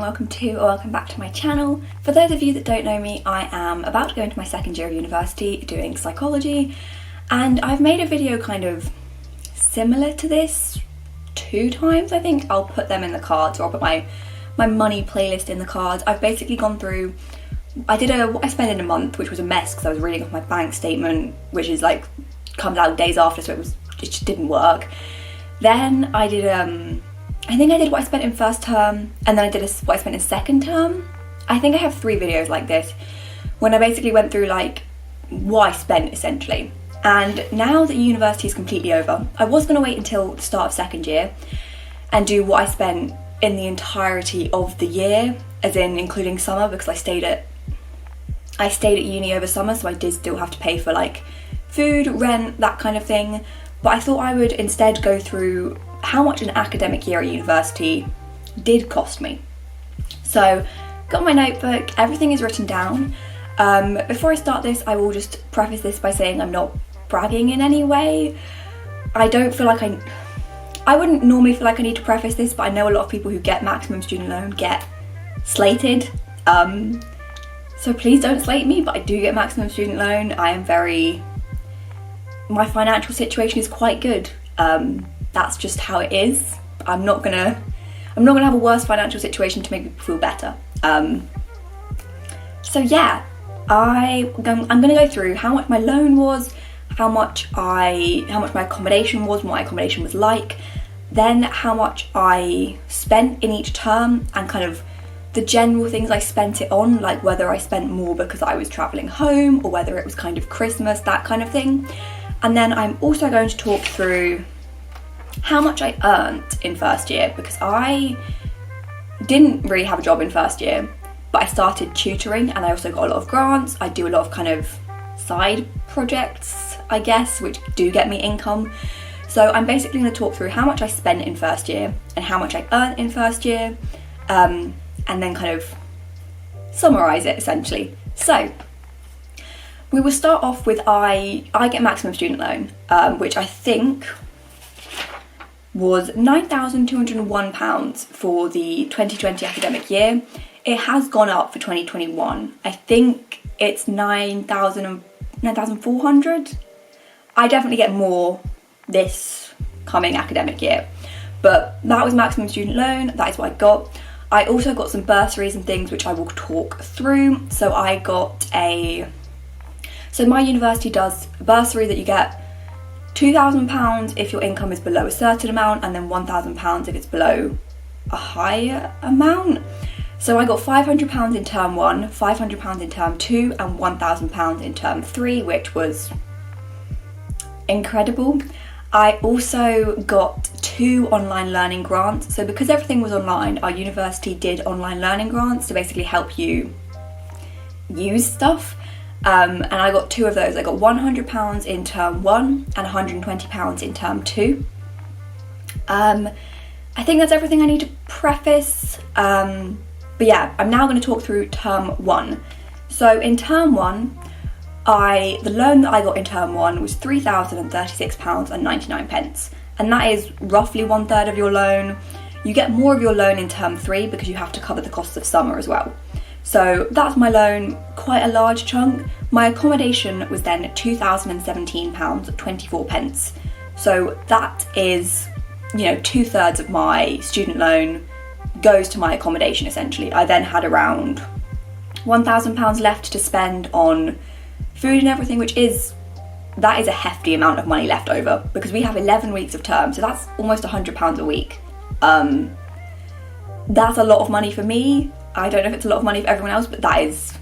welcome to or welcome back to my channel. For those of you that don't know me, I am about to go into my second year of university doing psychology, and I've made a video kind of similar to this 2 times, I think. I'll put them in the cards, or I'll put my money playlist in the cards. I've basically gone through, I did what I spent in a month, which was a mess because I was reading off my bank statement, which is like, comes out days after, so it just didn't work. Then I did, I think I did what I spent in first term, and then I did what I spent in second term. I think I have 3 videos like this, when I basically went through like what I spent essentially. And now that university is completely over, I was going to wait until the start of second year and do what I spent in the entirety of the year, as in including summer, because I stayed at uni over summer, so I did still have to pay for like food, rent, that kind of thing. But I thought I would instead go through how much an academic year at university did cost me. So, got my notebook, everything is written down. Before I start this, I will just preface this by saying I'm not bragging in any way. I don't feel like I wouldn't normally feel like I need to preface this, but I know a lot of people who get maximum student loan get slated. So please don't slate me, but I do get maximum student loan. My financial situation is quite good. That's just how it is. I'm not gonna have a worse financial situation to make people feel better. So yeah, I'm gonna go through how much my loan was, how much my accommodation was, what my accommodation was like, then how much I spent in each term, and kind of the general things I spent it on, like whether I spent more because I was travelling home or whether it was kind of Christmas, that kind of thing. And then I'm also going to talk through how much I earned in first year, because I didn't really have a job in first year, but I started tutoring and I also got a lot of grants. I do a lot of kind of side projects, I guess, which do get me income. So I'm basically going to talk through how much I spent in first year and how much I earned in first year, and then kind of summarise it essentially. So we will start off with I get maximum student loan, which I think was £9,201 for the 2020 academic year. It has gone up for 2021. I think it's 9,400. I definitely get more this coming academic year, but that was maximum student loan. That is what I got. I also got some bursaries and things which I will talk through. So my university does a bursary that you get £2,000 if your income is below a certain amount, and then £1,000 if it's below a higher amount. So I got £500 in term 1, £500 in term 2, and £1,000 in term 3, which was incredible. I also got 2 online learning grants. So because everything was online, our university did online learning grants to basically help you use stuff. And I got 2 of those. I got £100 in term 1 and £120 in term 2. I think that's everything I need to preface. But yeah, I'm now going to talk through term 1. So in term 1, the loan that I got in term 1 was £3,036.99, and that is roughly 1/3 of your loan. You get more of your loan in term 3 because you have to cover the costs of summer as well. So that's my loan, quite a large chunk. My accommodation was then £2,017.24. So that is, 2/3 of my student loan goes to my accommodation essentially. I then had around £1,000 left to spend on food and everything, that is a hefty amount of money left over, because we have 11 weeks of term, so that's almost £100 a week. That's a lot of money for me. I don't know if it's a lot of money for everyone else, but that's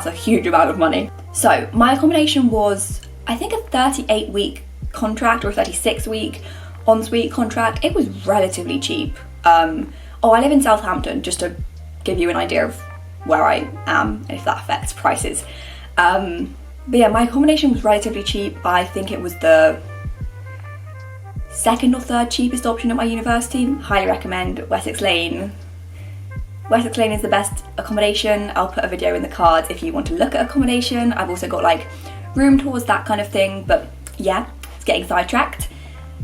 a huge amount of money. So my accommodation was, I think, a 38-week contract or a 36-week en-suite contract. It was relatively cheap. I live in Southampton, just to give you an idea of where I am and if that affects prices. But yeah, my accommodation was relatively cheap. I think it was the 2nd or 3rd cheapest option at my university. Highly recommend Wessex Lane. Wessex Lane is the best accommodation. I'll put a video in the cards if you want to look at accommodation. I've also got like room tours, that kind of thing, but yeah, it's getting sidetracked.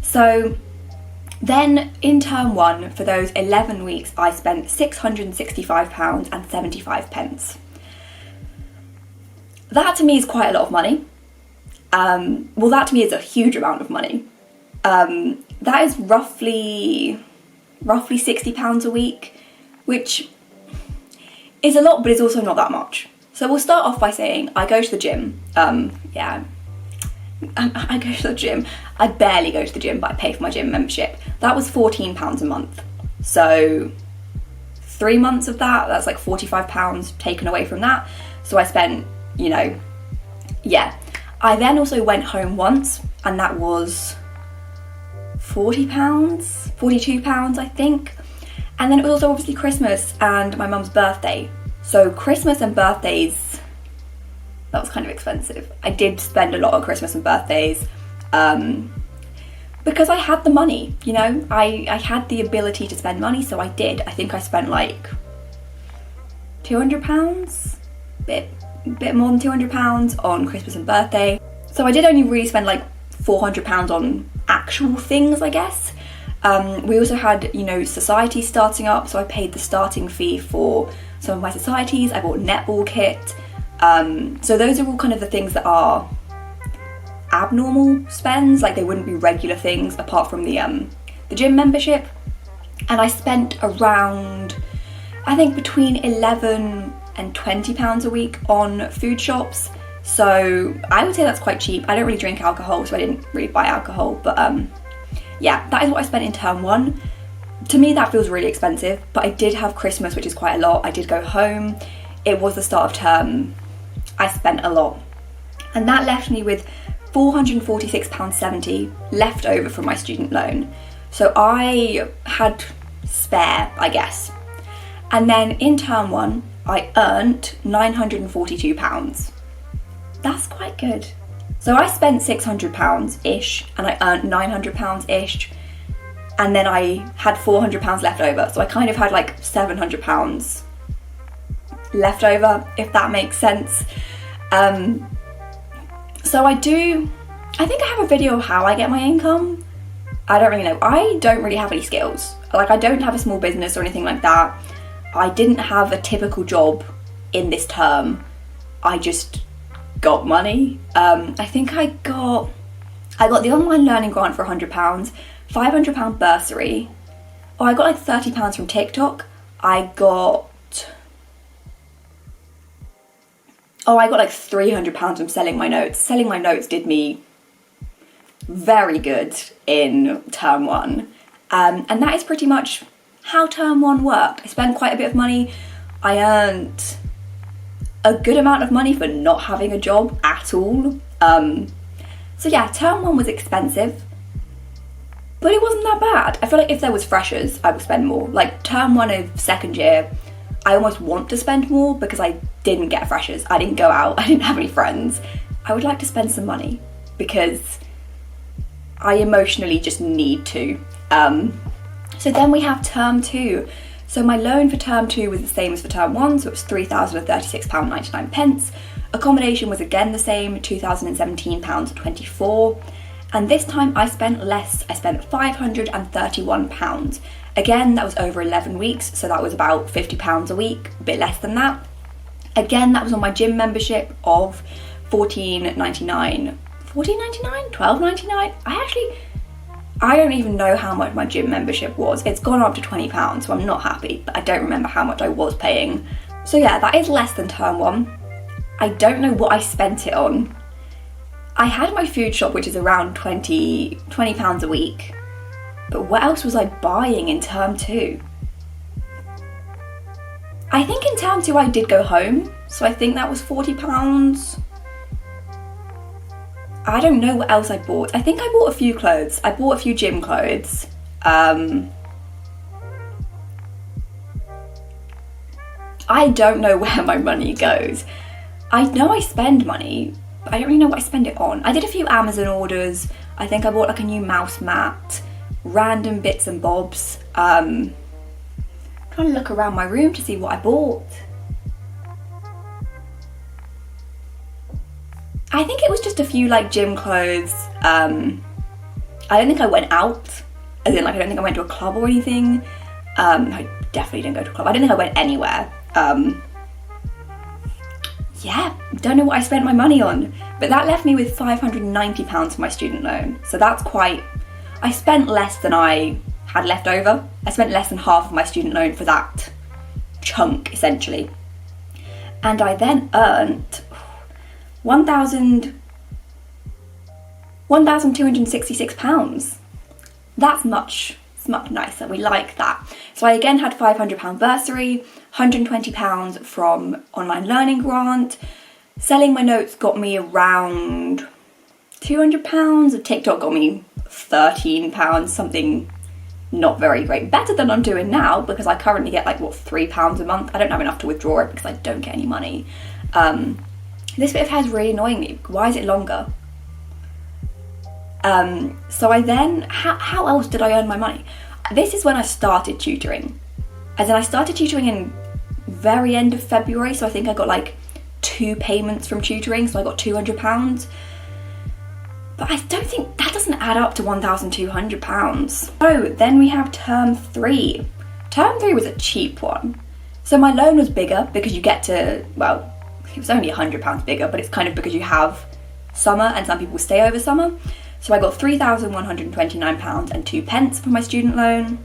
So Then in term one, for those 11 weeks, I spent £665.75. That to me is quite a lot of money. Well, that to me is a huge amount of money. That is roughly £60 a week, which is a lot, but is also not that much. So we'll start off by saying I go to the gym. I go to the gym. I barely go to the gym, but I pay for my gym membership. That was £14 a month. So 3 months of that, that's like £45 taken away from that. So I spent, I then also went home once, and that was £42, I think. And then it was also obviously Christmas and my mum's birthday. So Christmas and birthdays, that was kind of expensive. I did spend a lot on Christmas and birthdays because I had the money, I had the ability to spend money, so I did. I think I spent like £200, bit more than £200 on Christmas and birthday. So I did only really spend like £400 on actual things, I guess. We also had, societies starting up, so I paid the starting fee for some of my societies. I bought a netball kit. So those are all kind of the things that are abnormal spends, like they wouldn't be regular things apart from the gym membership. And I spent around, I think between £11 and £20 a week on food shops. So I would say that's quite cheap. I don't really drink alcohol, so I didn't really buy alcohol, but that is what I spent in term one. To me, that feels really expensive, but I did have Christmas, which is quite a lot. I did go home. It was the start of term. I spent a lot. And that left me with £446.70 left over from my student loan. So I had spare, I guess. And then in term one, I earned £942. That's quite good. So I spent £600-ish and I earned £900-ish. And then I had £400 left over. So I kind of had like £700 left over, if that makes sense. So I think I have a video of how I get my income. I don't really know. I don't really have any skills. Like I don't have a small business or anything like that. I didn't have a typical job in this term. I just got money. I think I got the online learning grant for £100, £500 bursary. Oh, I got like £30 from TikTok. I got like £300 from selling my notes. Selling my notes did me very good in term one. And that is pretty much how term one worked. I spent quite a bit of money. I earned a good amount of money for not having a job at all. So yeah, term one was expensive, but it wasn't that bad. I feel like if there was freshers, I would spend more. Like term one of second year, I almost want to spend more because I didn't get freshers. I didn't go out. I didn't have any friends. I would like to spend some money because I emotionally just need to. So then we have term two. So my loan for term two was the same as for term one, so it was £3,036.99. Accommodation was again the same, £2,017.24. And this time I spent less. I spent £531. Again, that was over 11 weeks, so that was about £50 a week, a bit less than that. Again, that was on my gym membership of £14.99, £12.99? I don't even know how much my gym membership was. It's gone up to £20, so I'm not happy, but I don't remember how much I was paying. So yeah, that is less than term one. I don't know what I spent it on. I had my food shop, which is around £20 a week. But what else was I buying in term two? I think in term two I did go home, so I think that was £40. I don't know what else I bought. I think I bought a few clothes. I bought a few gym clothes. I don't know where my money goes. I know I spend money, but I don't really know what I spend it on. I did a few Amazon orders. I think I bought like a new mouse mat, random bits and bobs. Trying to look around my room to see what I bought. I think it was just a few like gym clothes. I don't think I went out as in like I don't think I went to a club or anything. I definitely didn't go to a club. I don't think I went anywhere. Yeah, don't know what I spent my money on, but that left me with £590 for my student loan. So that's quite, I spent less than I had left over. I spent less than half of my student loan for that chunk, essentially. And I then earned £1,266. That's much nicer. We like that. So I again had £500 bursary, £120 from online learning grant. Selling my notes got me around £200. A TikTok got me £13, something not very great. Better than I'm doing now, because I currently get like, what, £3 a month? I don't have enough to withdraw it because I don't get any money. This bit of hair is really annoying me. Why is it longer? So I then, how else did I earn my money? This is when I started tutoring. As in, I started tutoring in very end of February, so I think I got like 2 payments from tutoring, so I got £200. But I don't think, that doesn't add up to £1,200. So then we have term 3. Term 3 was a cheap one. So my loan was bigger because you get to, well, it was only £100 bigger, but it's kind of because you have summer and some people stay over summer. So I got £3,129 and 2 pence for my student loan.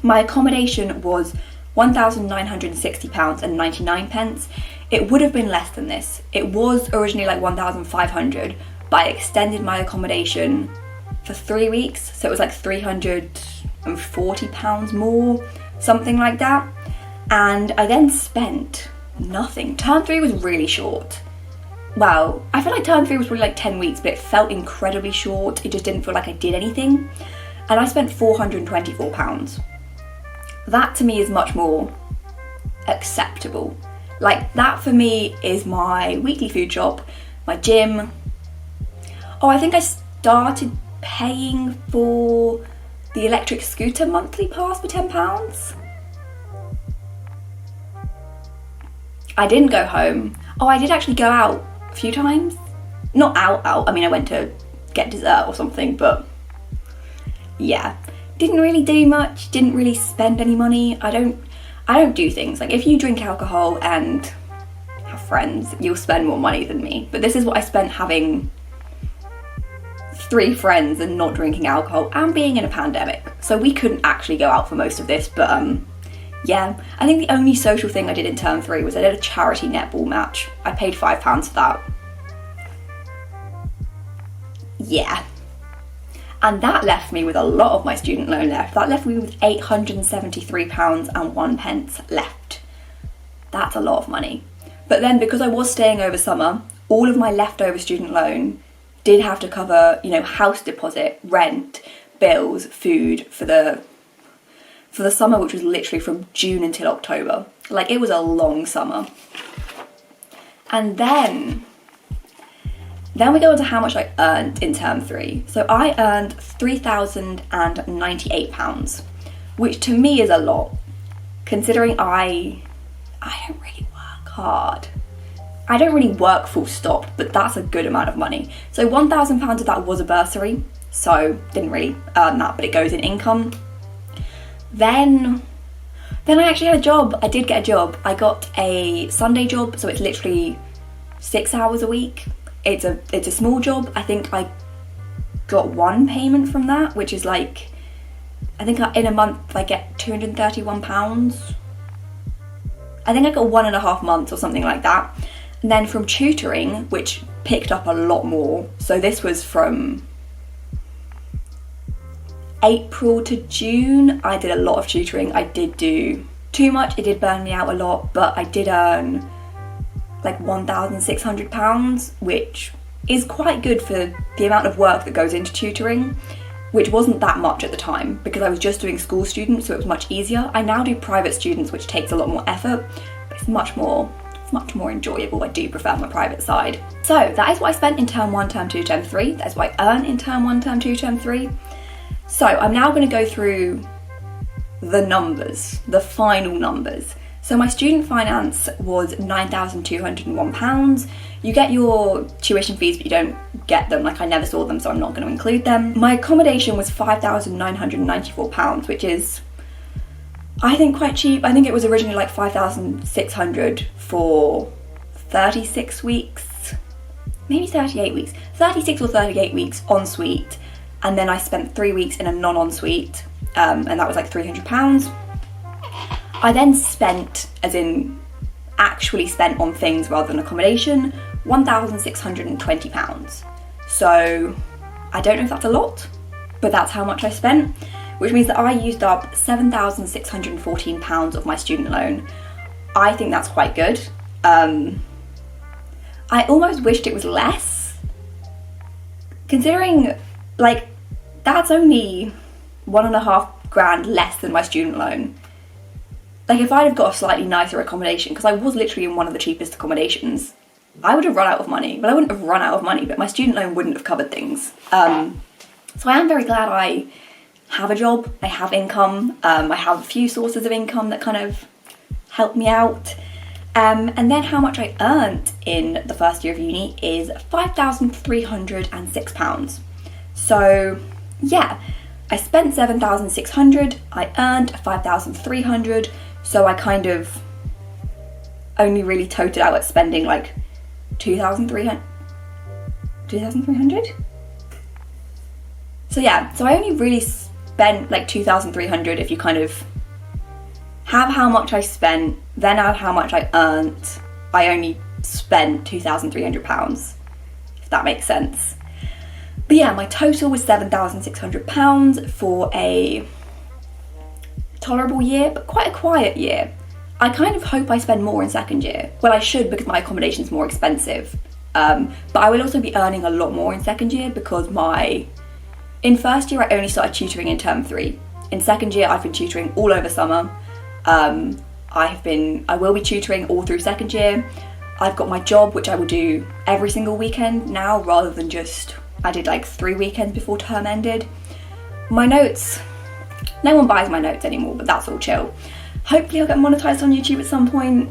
My accommodation was £1,960 and 99 pence. It would have been less than this. It was originally like £1,500, but I extended my accommodation for 3 weeks, so it was like £340 more, something like that. And I then spent nothing. Term 3 was really short. Well, I feel like term 3 was probably like 10 weeks, but it felt incredibly short. It just didn't feel like I did anything. And I spent £424. That to me is much more acceptable. Like, that for me is my weekly food shop, my gym. Oh, I think I started paying for the electric scooter monthly pass for £10. I didn't go home. Oh, I did actually go out a few times. Not out, I mean, I went to get dessert or something, but yeah. Didn't really do much, didn't really spend any money. I don't do things. Like, if you drink alcohol and have friends, you'll spend more money than me. But this is what I spent having 3 friends and not drinking alcohol and being in a pandemic. So we couldn't actually go out for most of this, but yeah. I think the only social thing I did in term 3 was I did a charity netball match. I paid £5 for that. Yeah. And that left me with a lot of my student loan left. That left me with £873 and 1 pence left. That's a lot of money. But then, because I was staying over summer, all of my leftover student loan did have to cover, you know, house deposit, rent, bills, food for the summer, which was literally from June until October. Like, it was a long summer. And then we go on to how much I earned in term 3. So I earned £3,098, which to me is a lot, considering I don't really work hard. I don't really work full stop, but that's a good amount of money. So £1,000 of that was a bursary, so didn't really earn that, but it goes in income. Then I actually had a job. I did get a job. I got a Sunday job, so it's literally 6 hours a week. It's a small job. I think I got 1 payment from that, which is like, I think in a month I get £231. I think I got 1.5 months or something like that. And then from tutoring, which picked up a lot more. So this was from April to June. I did a lot of tutoring. I did do too much. It did burn me out a lot, but I did earn like £1,600, which is quite good for the amount of work that goes into tutoring, which wasn't that much at the time because I was just doing school students, so it was much easier. I now do private students, which takes a lot more effort, but it's much more enjoyable. I do prefer my private side. So that is what I spent in term 1, term 2, term 3. That is what I earn in term 1, term 2, term 3. So I'm now going to go through the numbers, the final numbers. So So my student finance was £9,201. You get your tuition fees, but you don't get them. Like, I never saw them, so I'm not going to include them. My accommodation was £5,994, which is, I think, quite cheap. I think it was originally like £5,600 for 36 weeks, maybe 38 weeks, 36 or 38 weeks en suite. And then I spent 3 weeks in a non-ensuite, and that was like £300. I then spent, as in actually spent on things rather than accommodation, £1,620. So I don't know if that's a lot, but that's how much I spent, which means that I used up £7,614 of my student loan. I think that's quite good. I almost wished it was less, considering, like, that's only £1,500 less than my student loan. Like, if I'd have got a slightly nicer accommodation, because I was literally in one of the cheapest accommodations, I would have run out of money. Well, I wouldn't have run out of money, but my student loan wouldn't have covered things. So I am very glad I have a job, I have income, I have a few sources of income that kind of help me out. And then how much I earned in the first year of uni is £5,306. So yeah, I spent £7,600, I earned £5,300, so I kind of only really toted out at spending like £2,300? So yeah, so I only really spent like £2,300 if you kind of have how much I spent, then add how much I earned. I only spent £2,300, if that makes sense. But yeah, my total was £7,600 for a tolerable year, but quite a quiet year. I kind of hope I spend more in second year. Well, I should, because my accommodation's more expensive. But I will also be earning a lot more in second year because in first year I only started tutoring in term 3. In second year I've been tutoring all over summer. I will be tutoring all through second year. I've got my job, which I will do every single weekend now, rather than just, I did like 3 weekends before term ended. My notes, no one buys my notes anymore, but that's all chill. Hopefully I'll get monetized on YouTube at some point.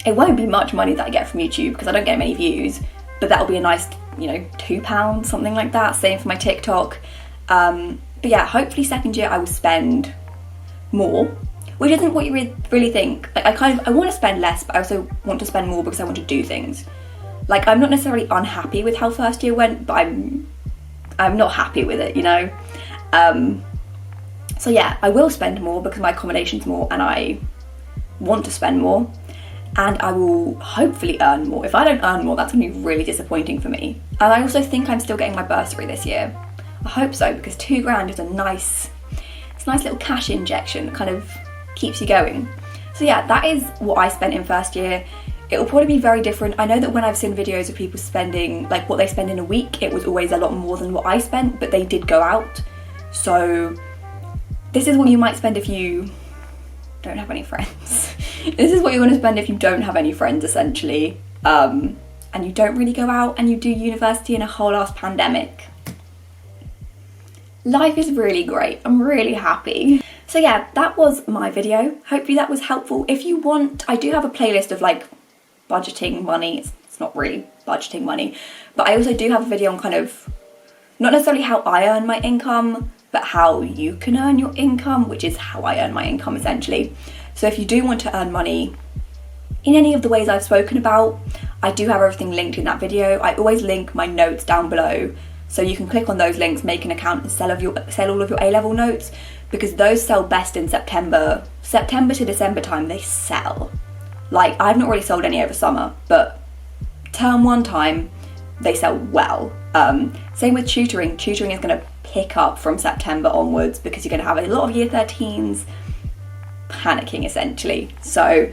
It won't be much money that I get from YouTube because I don't get many views, but that'll be a nice, £2, something like that. Same for my TikTok. But yeah, hopefully second year I will spend more, which isn't what you really think. Like, I want to spend less, but I also want to spend more because I want to do things. Like, I'm not necessarily unhappy with how first year went, but I'm not happy with it, So yeah, I will spend more because my accommodation's more and I want to spend more, and I will hopefully earn more. If I don't earn more, that's going to be really disappointing for me. And I also think I'm still getting my bursary this year. I hope so, because £2,000 is a nice little cash injection that kind of keeps you going. So yeah, that is what I spent in first year. It will probably be very different. I know that when I've seen videos of people spending, like what they spend in a week, it was always a lot more than what I spent, but they did go out. So this is what you might spend if you don't have any friends. This is what you're going to spend if you don't have any friends, essentially, and you don't really go out and you do university in a whole ass pandemic. Life is really great. I'm really happy. So yeah, that was my video. Hopefully that was helpful. If you want, I do have a playlist of like budgeting money. It's not really budgeting money, but I also do have a video on kind of, not necessarily how I earn my income, but how you can earn your income, which is how I earn my income essentially. So if you do want to earn money in any of the ways I've spoken about, I do have everything linked in that video. I always link my notes down below, so you can click on those links, make an account and sell all of your A-level notes, because those sell best in September to December time. They sell. Like, I've not really sold any over summer, but term 1 time, they sell well. Same with tutoring. Tutoring is going to pick up from September onwards because you're going to have a lot of year 13s panicking essentially. So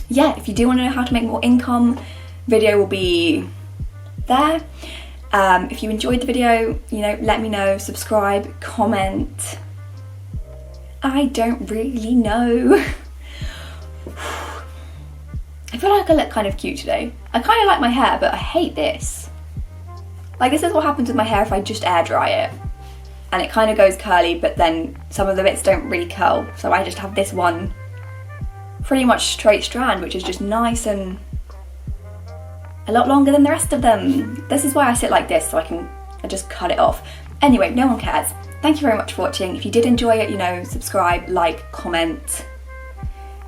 yeah, if you do want to know how to make more income, video will be there. If you enjoyed the video, let me know, subscribe, comment. I don't really know. I feel like I look kind of cute today. I kind of like my hair, but I hate this. Like, this is what happens with my hair if I just air dry it. And it kind of goes curly, but then some of the bits don't really curl. So I just have this one pretty much straight strand, which is just nice and a lot longer than the rest of them. This is why I sit like this, so I just cut it off. Anyway, no one cares. Thank you very much for watching. If you did enjoy it, you know, subscribe, like, comment,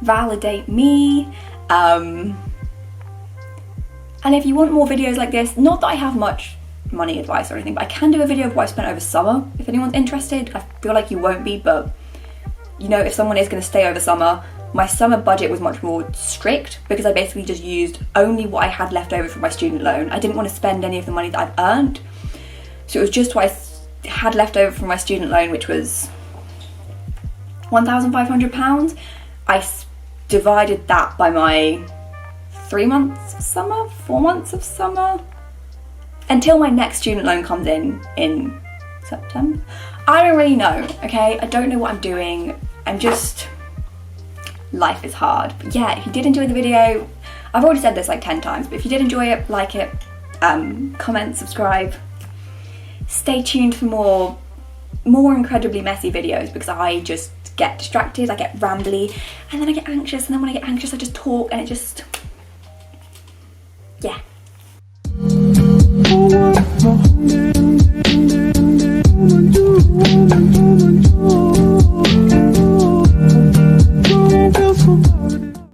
validate me. And if you want more videos like this, not that I have much money advice or anything, but I can do a video of what I spent over summer if anyone's interested. I feel like you won't be, but you know, if someone is going to stay over summer, my summer budget was much more strict because I basically just used only what I had left over from my student loan. I didn't want to spend any of the money that I've earned, so it was just what I had left over from my student loan, which was £1,500. I divided that by my 3 months of summer, 4 months of summer, until my next student loan comes in September. I don't really know, okay? I don't know what I'm doing. Life is hard. But yeah, if you did enjoy the video, I've already said this like 10 times, but if you did enjoy it, like it, comment, subscribe. Stay tuned for more incredibly messy videos, because I just get distracted, I get rambly, and then I get anxious, and then when I get anxious I just talk and it just